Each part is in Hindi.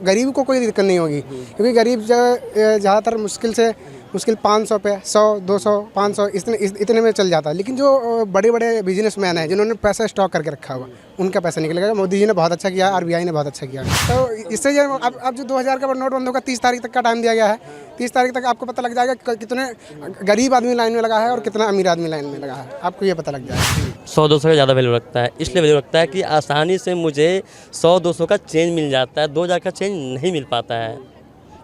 गरीब को कोई दिक्कत नहीं होगी, क्योंकि गरीब ज़्यादातर मुश्किल 500 पे 100 200 500 इतने में चल जाता है। लेकिन जो बड़े बड़े बिजनेसमैन हैं जिन्होंने पैसा स्टॉक करके रखा हुआ, उनका पैसा निकलेगा। मोदी जी ने बहुत अच्छा किया, आरबीआई ने बहुत अच्छा किया। तो इससे जो अब जो 2000 का नोट बंद होगा, 30 तारीख तक का टाइम दिया गया है। 30 तारीख तक आपको पता लग जाएगा कितने गरीब आदमी लाइन में लगा है और कितना अमीर आदमी लाइन में लगा है, आपको ये पता लग जाएगा। 100-200 का ज़्यादा वैल्यू रखता है, इसलिए वैल्यू रखता है कि आसानी से मुझे 100-200 का चेंज मिल जाता है, 2000 का चेंज नहीं मिल पाता है।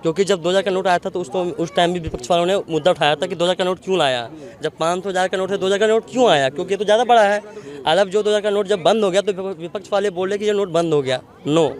क्योंकि जब 2000 का नोट आया था तो उस टाइम भी विपक्ष वालों ने मुद्दा उठाया था कि 2000 का नोट क्यों लाया, जब 500-1000 का नोट है 2000 का नोट क्यों आया, क्योंकि ये तो ज़्यादा बड़ा है। अब जो 2000 का नोट जब बंद हो गया तो विपक्ष वाले बोले कि ये नोट बंद हो गया। नो,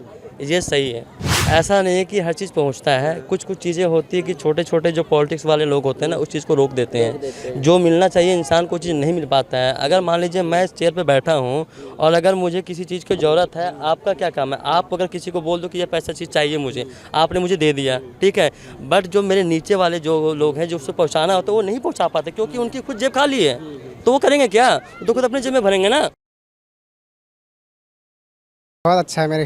ये सही है। ऐसा नहीं है कि हर चीज़ पहुंचता है, कुछ चीज़ें होती है कि छोटे छोटे जो पॉलिटिक्स वाले लोग होते हैं ना, उस चीज़ को रोक देते हैं। जो मिलना चाहिए इंसान को चीज़ नहीं मिल पाता है। अगर मान लीजिए मैं इस चेयर पे बैठा हूँ और अगर मुझे किसी चीज़ की ज़रूरत है, आपका क्या काम है? आप अगर किसी को बोल दो कि ये पैसा चीज़ चाहिए मुझे, आपने मुझे दे दिया, ठीक है, बट जो मेरे नीचे वाले जो लोग हैं जो उससे पहुँचाना होता है वो नहीं पहुँचा पाते, क्योंकि उनकी खुद जेब खाली है। तो वो करेंगे क्या? तो खुद अपने जेब में भरेंगे ना। बहुत अच्छा है मेरे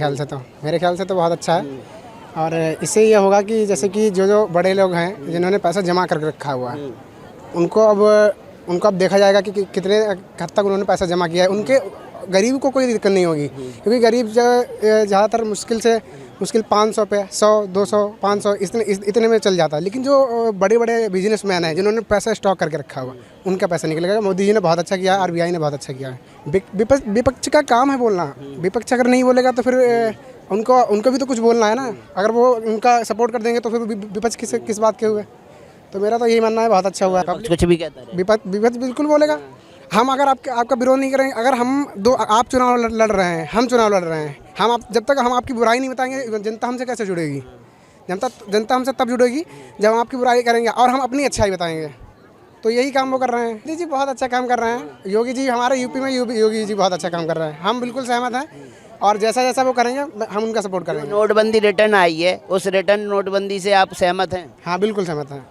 ख्याल से तो बहुत अच्छा है। और इससे ये होगा कि जैसे कि जो बड़े लोग हैं जिन्होंने पैसा जमा करके रखा हुआ है, उनको अब देखा जाएगा कि कितने हद तक उन्होंने पैसा जमा किया है। उनके गरीब को कोई दिक्कत नहीं होगी, क्योंकि गरीब ज़्यादातर मुश्किल 500 पे 100 200 500 इतने में चल जाता है। लेकिन जो बड़े बड़े बिजनेसमैन हैं जिन्होंने पैसा स्टॉक करके रखा हुआ, उनका पैसा निकलेगा। मोदी जी ने बहुत अच्छा किया, आरबीआई ने बहुत अच्छा किया है। विपक्ष का काम है बोलना। विपक्ष अगर नहीं बोलेगा तो फिर उनको भी तो कुछ बोलना है ना। अगर वो उनका सपोर्ट कर देंगे तो फिर विपक्ष किस बात के हुए। तो मेरा तो यही मानना है बहुत अच्छा हुआ है। कुछ भी कहता है विपक्ष बिल्कुल बोलेगा। हम अगर आपका विरोध नहीं करेंगे, अगर आप चुनाव लड़ रहे हैं, हम चुनाव लड़ रहे हैं, जब तक हम आपकी बुराई नहीं बताएंगे, जनता हमसे कैसे जुड़ेगी? जनता हमसे तब जुड़ेगी जब हम आपकी बुराई करेंगे और हम अपनी अच्छाई बताएंगे। तो यही काम वो कर रहे हैं। मोदी जी बहुत अच्छा काम कर रहे हैं। योगी जी हमारे यूपी में योगी जी बहुत अच्छा काम कर रहे हैं। हम बिल्कुल सहमत हैं और जैसा वो करेंगे हम उनका सपोर्ट करेंगे। नोटबंदी रिटर्न आई है, उस रिटर्न नोटबंदी से आप सहमत हैं? हाँ, बिल्कुल सहमत हैं।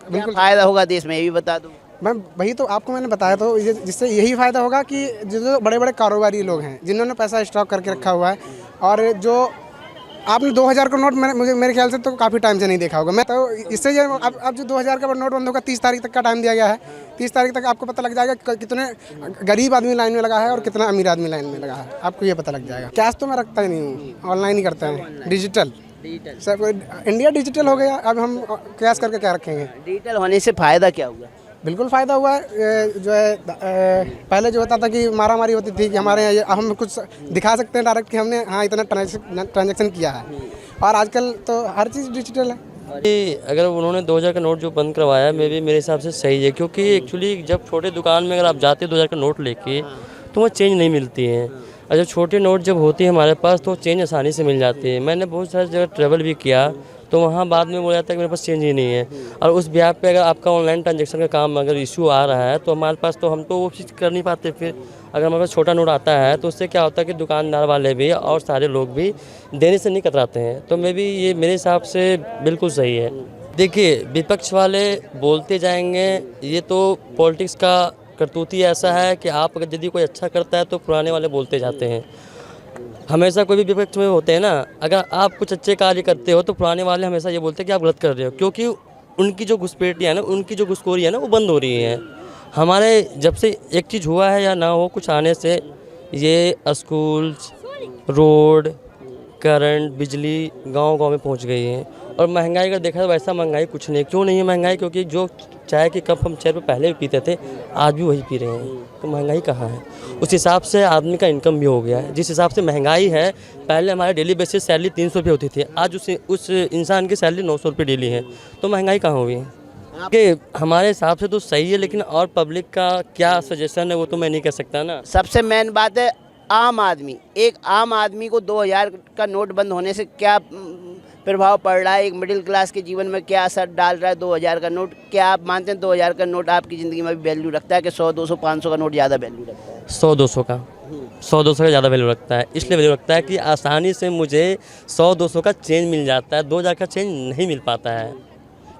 बिल्कुल फायदा होगा देश में, ये भी बता दूं। मैं वही तो आपको मैंने बताया, तो जिससे यही फ़ायदा होगा कि जो बड़े बड़े कारोबारी लोग हैं जिन्होंने पैसा स्टॉक करके रखा हुआ है, और जो आपने 2000 का नोट मेरे ख्याल से तो काफ़ी टाइम से नहीं देखा होगा। मैं तो इससे अब जो 2000 का नोट बंद होगा, 30 तारीख तक का टाइम दिया गया है। 30 तारीख तक आपको पता लग जाएगा कितने गरीब आदमी लाइन में लगा है और कितना अमीर आदमी लाइन में लगा है, आपको ये पता लग जाएगा। कैश तो मैं रखता ही नहीं हूँ, ऑनलाइन ही करते हैं, डिजिटल। सब इंडिया डिजिटल हो गया, अब हम कैश करके क्या रखेंगे? डिजिटल होने से फ़ायदा क्या हुआ? बिल्कुल फ़ायदा हुआ है। जो है पहले जो होता था कि मारामारी होती थी कि हमारे यहाँ हम कुछ दिखा सकते हैं डायरेक्ट कि हमने हाँ इतना ट्रांजैक्शन किया है, और आजकल तो हर चीज़ डिजिटल है। अगर उन्होंने 2000 का नोट जो बंद करवाया, मेरे हिसाब से सही है, क्योंकि एक्चुअली जब छोटे दुकान में अगर आप जाते 2000 का नोट लेके तो वहाँ चेंज नहीं मिलती है, और जब छोटे नोट जब होती है हमारे पास तो चेंज आसानी से मिल जाती है। मैंने बहुत सारी जगह ट्रैवल भी किया तो वहाँ बाद में बोला जाता है कि मेरे पास चेंज ही नहीं है, और उस ब्याज पे अगर आपका ऑनलाइन ट्रांजैक्शन का काम अगर इशू आ रहा है तो हमारे पास तो हम तो वो चीज़ कर नहीं पाते। फिर अगर हमारे पास छोटा नोट आता है तो उससे क्या होता है कि दुकानदार वाले भी और सारे लोग भी देने से नहीं कतराते हैं। तो मैं भी ये मेरे हिसाब से बिल्कुल सही है। देखिए, विपक्ष वाले बोलते जाएंगे, ये तो पॉलिटिक्स का करतूती ऐसा है कि आप अगर यदि कोई अच्छा करता है तो पुराने वाले बोलते जाते हैं। हमेशा कोई भी विपक्ष में होते हैं ना, अगर आप कुछ अच्छे कार्य करते हो तो पुराने वाले हमेशा ये बोलते हैं कि आप गलत कर रहे हो, क्योंकि उनकी जो घुसपैठियाँ है ना, उनकी जो घुसखोरी है ना, वो बंद हो रही है। हमारे जब से एक चीज़ हुआ है या ना हो कुछ आने से, ये स्कूल्स, रोड, करंट, बिजली गांव-गांव में पहुंच गई है। और महंगाई का देखा तो वैसा महंगाई कुछ नहीं। क्यों नहीं है महंगाई? क्योंकि जो चाय की कप हम चेयर पे पहले भी पीते थे, आज भी वही पी रहे हैं। तो महंगाई कहाँ है? उस हिसाब से आदमी का इनकम भी हो गया है। जिस हिसाब से महंगाई है, पहले हमारे डेली बेसिस सैलरी 300 रुपये होती थी, आज उस इंसान की सैलरी 900 रुपये डेली है। तो महंगाई कहाँ हुई है? कि हमारे हिसाब से तो सही है, लेकिन और पब्लिक का क्या सजेशन है वो तो मैं नहीं कह सकता ना। सबसे मेन बात है आम आदमी। एक आम आदमी को 2000 का नोट बंद होने से क्या प्रभाव पड़ रहा है, एक मिडिल क्लास के जीवन में क्या असर डाल रहा है 2000 का नोट? क्या आप मानते हैं 2000 का नोट आपकी ज़िंदगी में भी वैल्यू रखता है कि 100 200 500 का नोट ज़्यादा वैल्यू रखता है? 100-200 का ज़्यादा वैल्यू रखता है, इसलिए वैल्यू रखता है कि आसानी से मुझे 100-200 का चेंज मिल जाता है, 2000 का चेंज नहीं मिल पाता है।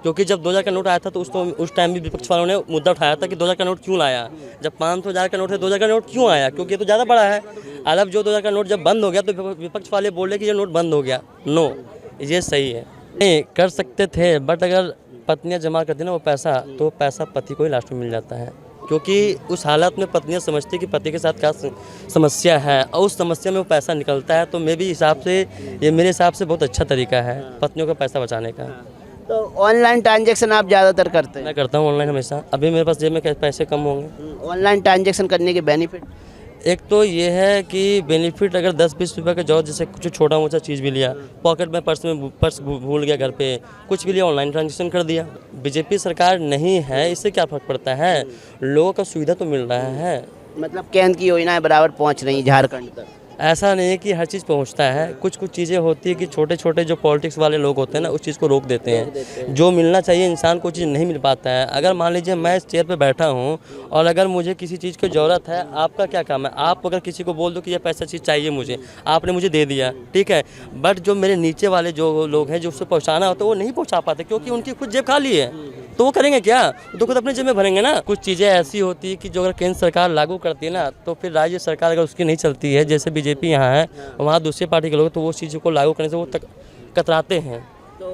क्योंकि जब 2000 का नोट आया था तो उस टाइम भी विपक्ष वालों ने मुद्दा उठाया था कि 2000 का नोट क्यों लाया, जब 500-1000 का नोट है 2000 का नोट क्यों आया, क्योंकि ये तो ज़्यादा बड़ा है। अब जो 2000 का नोट जब बंद हो गया तो विपक्ष वाले बोले कि ये नोट बंद हो गया। नो, ये सही है। नहीं कर सकते थे, बट अगर पत्नियां जमा करती ना वो पैसा, तो पैसा पति को ही लास्ट में मिल जाता है, क्योंकि उस हालत में पत्नियां समझती कि पति के साथ क्या समस्या है और उस समस्या में वो पैसा निकलता है। तो मेरे हिसाब से ये मेरे हिसाब से बहुत अच्छा तरीका है पत्नियों का पैसा बचाने का। तो ऑनलाइन ट्रांजैक्शन आप ज़्यादातर करते हैं? मैं करता हूँ ऑनलाइन हमेशा। अभी मेरे पास जेब में पैसे कम होंगे। ऑनलाइन ट्रांजैक्शन करने के बेनिफिट? एक तो ये है कि बेनिफिट, अगर 10-20 रुपये का जाओ, जैसे कुछ छोटा मोटा चीज़ भी लिया, पॉकेट में पर्स भूल गया घर पे, कुछ भी लिया, ऑनलाइन ट्रांजेक्शन कर दिया। बीजेपी सरकार नहीं है, इससे क्या फ़र्क पड़ता है? लोगों को सुविधा तो मिल रहा है। मतलब केंद्र की योजनाएं बराबर पहुंच रही झारखंड तक? ऐसा नहीं है कि हर चीज़ पहुंचता है, कुछ कुछ चीज़ें होती है कि छोटे छोटे जो पॉलिटिक्स वाले लोग होते हैं ना, उस चीज़ को रोक देते हैं। जो मिलना चाहिए इंसान को चीज़ नहीं मिल पाता है। अगर मान लीजिए मैं इस चेयर पे बैठा हूं और अगर मुझे किसी चीज़ की ज़रूरत है, आपका क्या काम है? आप अगर किसी को बोल दो कि ये पैसा चीज़ चाहिए मुझे, आपने मुझे दे दिया, ठीक है, बट जो मेरे नीचे वाले जो लोग हैं जो उससे पहुँचाना होता है वो नहीं पहुँचा पाते, क्योंकि उनकी खुद जेब खाली है। तो वो करेंगे क्या? तो खुद अपने जेब में भरेंगे ना। कुछ चीज़ें ऐसी होती है कि जो अगर केंद्र सरकार लागू करती है ना, तो फिर राज्य सरकार अगर उसकी नहीं चलती है, जैसे बीजेपी यहाँ है, वहाँ दूसरी पार्टी के लोग, तो वो चीज़ों को लागू करने से वो कतराते हैं। तो